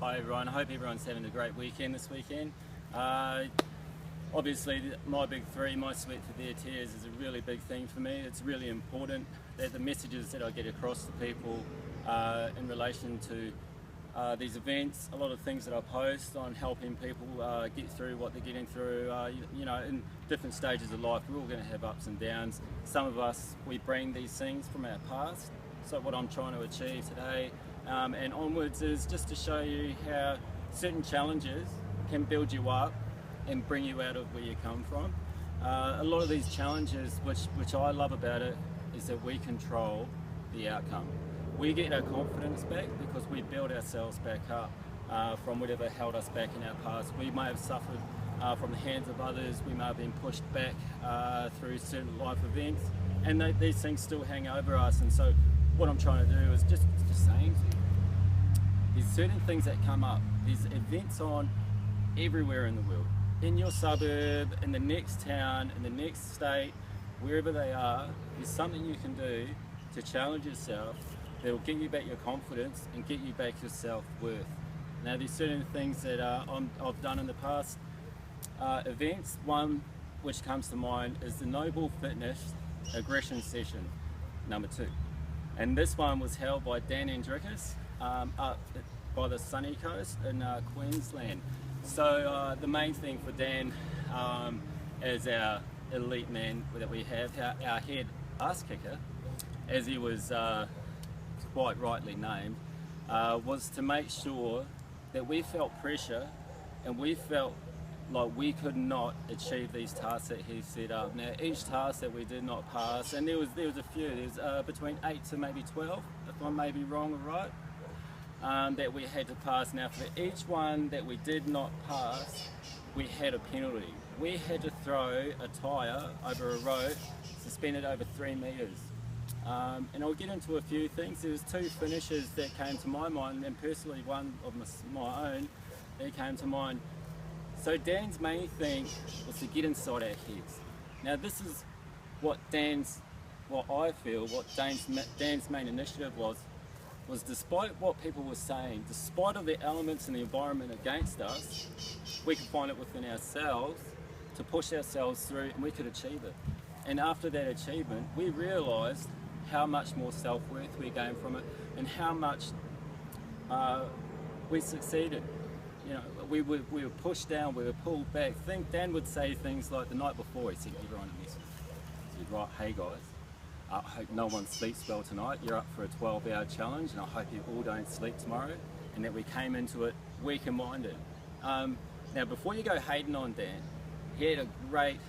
Hi everyone, I hope everyone's having a great weekend this weekend. Obviously my big three, my sweat for their tears, is a really big thing for me. It's really important that the messages that I get across to people in relation to these events, a lot of things that I post on helping people get through what they're getting through, you know, in different stages of life. We're all going to have ups and downs. Some of us, we bring these things from our past. So what I'm trying to achieve today and onwards is just to show you how certain challenges can build you up and bring you out of where you come from. A lot of these challenges, which I love about it, is that we control the outcome. We get our confidence back because we build ourselves back up from whatever held us back in our past. We may have suffered from the hands of others, we may have been pushed back through certain life events, and these things still hang over us. And so what I'm trying to do is just saying to you, there's certain things that come up, there's events on everywhere in the world, in your suburb, in the next town, in the next state, wherever they are. There's something you can do to challenge yourself that will get you back your confidence and get you back your self-worth. Now there's certain things that I've done in the past events. One which comes to mind is the Noble Fitness Aggresion Session #2. And this one was held by Dan Andrikis up by the sunny coast in Queensland. So the main thing for Dan as our elite man that we have, our head ass kicker, as he was quite rightly named, was to make sure that we felt pressure and we felt like we could not achieve these tasks that he set up. Now each task that we did not pass, and there was a few, there's between 8 to maybe 12, if I may be wrong or right, that we had to pass. Now for each one that we did not pass, we had a penalty. We had to throw a tyre over a rope suspended over 3 metres. And I'll get into a few things. There's 2 finishes that came to my mind, and personally one of my own that came to mind. So Dan's main thing was to get inside our heads. Now this is what I feel, what Dan's main initiative was despite what people were saying, despite of the elements and the environment against us, we could find it within ourselves to push ourselves through, and we could achieve it. And after that achievement, we realised how much more self-worth we gained from it and how much we succeeded. You know, we were pushed down, we were pulled back. Dan would say things like the night before, he sent everyone a message. He said, right, hey guys, I hope no one sleeps well tonight. You're up for a 12-hour challenge, and I hope you all don't sleep tomorrow. And that we came into it weak and minded. Now before you go hating on Dan, he had a great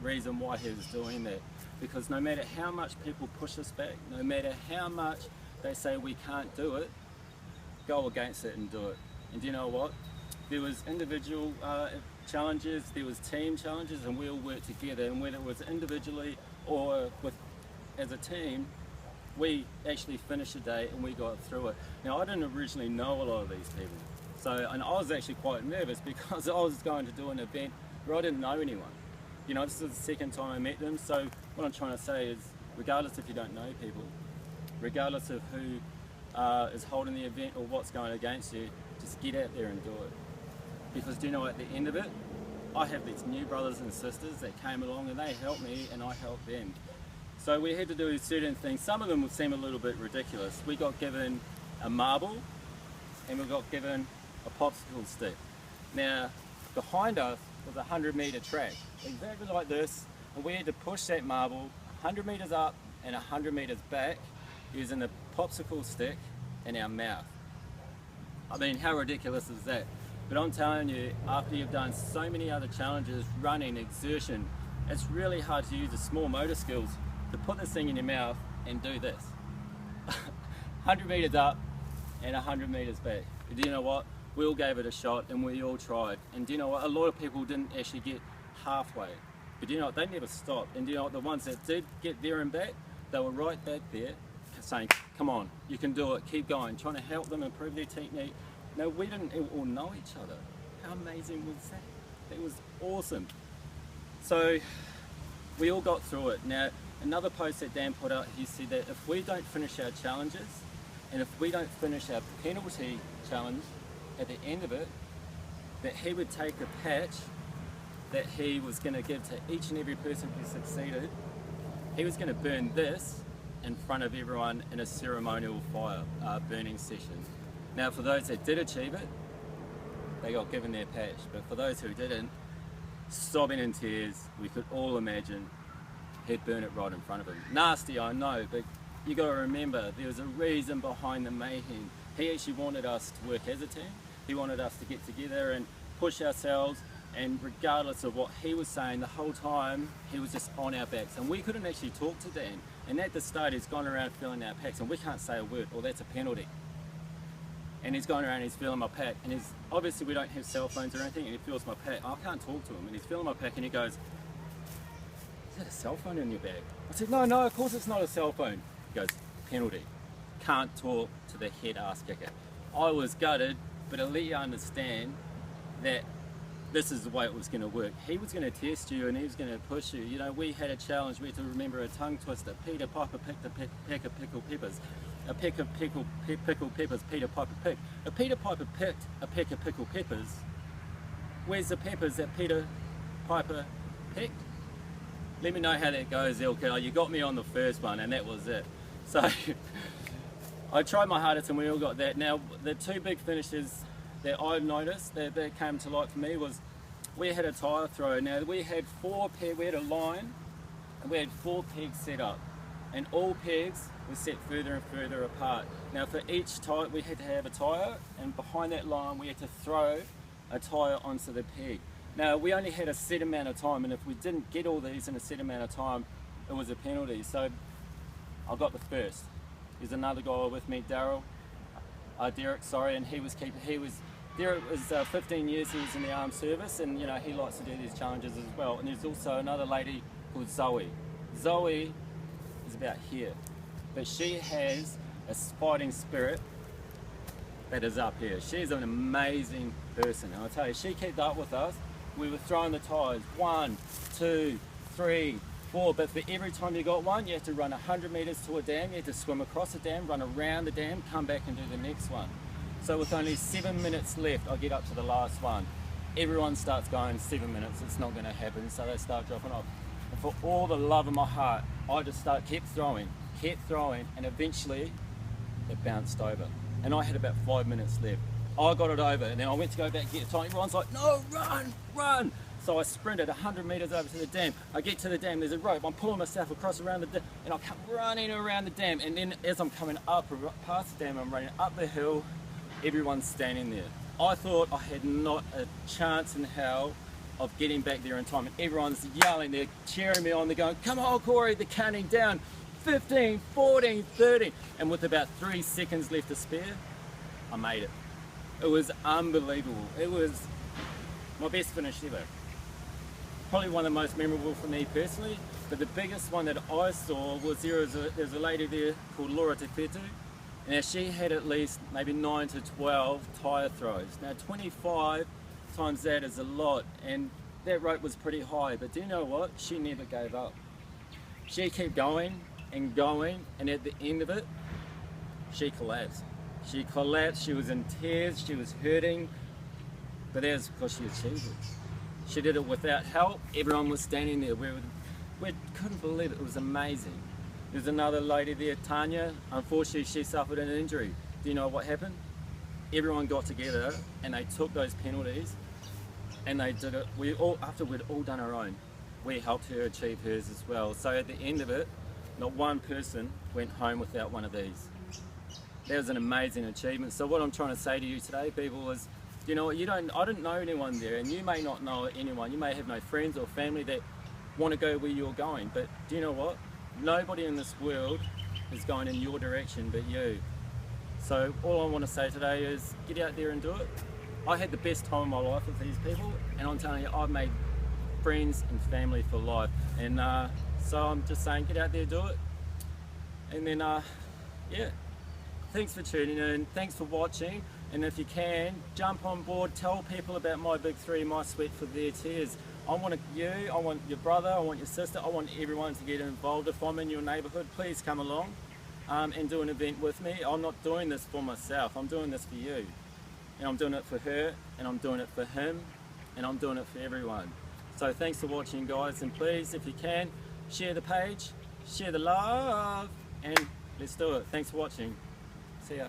reason why he was doing that. Because no matter how much people push us back, no matter how much they say we can't do it, go against it and do it. And do you know what? There was individual challenges, there was team challenges, and we all worked together. And whether it was individually or as a team, we actually finished the day and we got through it. Now I didn't originally know a lot of these people, and I was actually quite nervous because I was going to do an event where I didn't know anyone. You know, this is the second time I met them. So what I'm trying to say is, regardless if you don't know people, regardless of who is holding the event or what's going against you, just get out there and do it. Because do you know, at the end of it, I have these new brothers and sisters that came along and they helped me and I helped them. So we had to do certain things. Some of them would seem a little bit ridiculous. We got given a marble and we got given a popsicle stick. Now behind us was a 100-metre track, exactly like this, and we had to push that marble 100 metres up and 100 metres back using the popsicle stick in our mouth. I mean, how ridiculous is that? But I'm telling you, after you've done so many other challenges, running, exertion, it's really hard to use the small motor skills to put this thing in your mouth and do this. 100 metres up and 100 metres back. But do you know what? We all gave it a shot and we all tried. And do you know what? A lot of people didn't actually get halfway. But do you know what? They never stopped. And do you know what? The ones that did get there and back, they were right back there saying, come on, you can do it, keep going, trying to help them improve their technique. No, we didn't all know each other. How amazing was that? It was awesome. So we all got through it. Now, another post that Dan put out, he said that if we don't finish our challenges and if we don't finish our penalty challenge, at the end of it, that he would take the patch that he was going to give to each and every person who succeeded. He was going to burn this in front of everyone in a ceremonial fire burning session. Now for those that did achieve it, they got given their patch, but for those who didn't, sobbing in tears, we could all imagine he'd burn it right in front of him. Nasty, I know, but you got to remember there was a reason behind the mayhem. He actually wanted us to work as a team. He wanted us to get together and push ourselves, and regardless of what he was saying the whole time, he was just on our backs, and we couldn't actually talk to Dan. And at the start he's gone around feeling our packs and we can't say a word, or that's a penalty. And he's going around, he's feeling my pack, and he's obviously we don't have cell phones or anything, and he feels my pack. I can't talk to him, and he's feeling my pack, and he goes, "Is that a cell phone in your bag?" I said, "No, of course it's not a cell phone." He goes, "Penalty. Can't talk to the head ass kicker." I was gutted, but I'll let you understand that this is the way it was going to work. He was going to test you and he was going to push you. You know, we had a challenge. We had to remember a tongue twister. Peter Piper picked a peck of pickled peppers. A peck of pickled peppers Peter Piper picked. If Peter Piper picked a peck of pickled peppers, where's the peppers that Peter Piper picked? Let me know how that goes, Ilka. You got me on the first one and that was it. So I tried my hardest and we all got that. Now the two big finishes that I noticed that came to light for me was we had a tyre throw. Now we had we had a line and we had 4 pegs set up, and all pegs were set further and further apart. Now for each tyre we had to have a tyre, and behind that line we had to throw a tyre onto the peg. Now we only had a set amount of time, and if we didn't get all these in a set amount of time, it was a penalty. So I got the first. There's another guy with me, Derek, sorry, and Derek was 15 years he was in the armed service, and you know he likes to do these challenges as well. And there's also another lady called Zoe. Zoe is about here, but she has a fighting spirit that is up here. She's an amazing person, and I'll tell you, she kept up with us. We were throwing the tyres, 1, 2, 3, 4, but for every time you got one, you have to run 100 metres to a dam, you have to swim across the dam, run around the dam, come back and do the next one. So with only 7 minutes left, I get up to the last one. Everyone starts going 7 minutes, it's not going to happen, so they start dropping off. And for all the love of my heart, I just kept throwing, and eventually it bounced over. And I had about 5 minutes left. I got it over, and then I went to go back and get it time. Everyone's like, "No, run!" So I sprinted 100 metres over to the dam. I get to the dam, there's a rope, I'm pulling myself across around the dam, and I come running around the dam, and then as I'm coming up past the dam, I'm running up the hill, everyone's standing there. I thought I had not a chance in hell of getting back there in time, and everyone's yelling, they're cheering me on, they're going, "Come on Corey," they're counting down, 15, 14, 13, and with about 3 seconds left to spare, I made it. It was unbelievable. It was my best finish ever. Probably one of the most memorable for me personally, but the biggest one that I saw was there's a lady there called Laura Tefetu. Now she had at least maybe 9 to 12 tyre throws. Now 25 times that is a lot, and that rope was pretty high, but do you know what? She never gave up. She kept going, and at the end of it, she collapsed. She collapsed, she was in tears, she was hurting, but that was because she achieved it. She did it without help, everyone was standing there. We couldn't believe it, it was amazing. There's another lady there, Tanya. Unfortunately, she suffered an injury. Do you know what happened? Everyone got together and they took those penalties and they did it. After we'd all done our own, we helped her achieve hers as well. So at the end of it, not one person went home without one of these. That was an amazing achievement. So what I'm trying to say to you today, people, is, you know what, I didn't know anyone there, and you may not know anyone. You may have no friends or family that want to go where you're going, but do you know what? Nobody in this world is going in your direction but you. So all I want to say today is get out there and do it. I had the best time of my life with these people, and I'm telling you, I've made friends and family for life. And so I'm just saying, get out there, do it. And then, yeah, thanks for tuning in, thanks for watching. And if you can, jump on board, tell people about my big 3, my sweat for their tears. I want you, I want your brother, I want your sister, I want everyone to get involved. If I'm in your neighbourhood, please come along and do an event with me. I'm not doing this for myself, I'm doing this for you. and I'm doing it for her, and I'm doing it for him, and I'm doing it for everyone. So thanks for watching, guys, and please, if you can, share the page, share the love, and let's do it. Thanks for watching. See ya.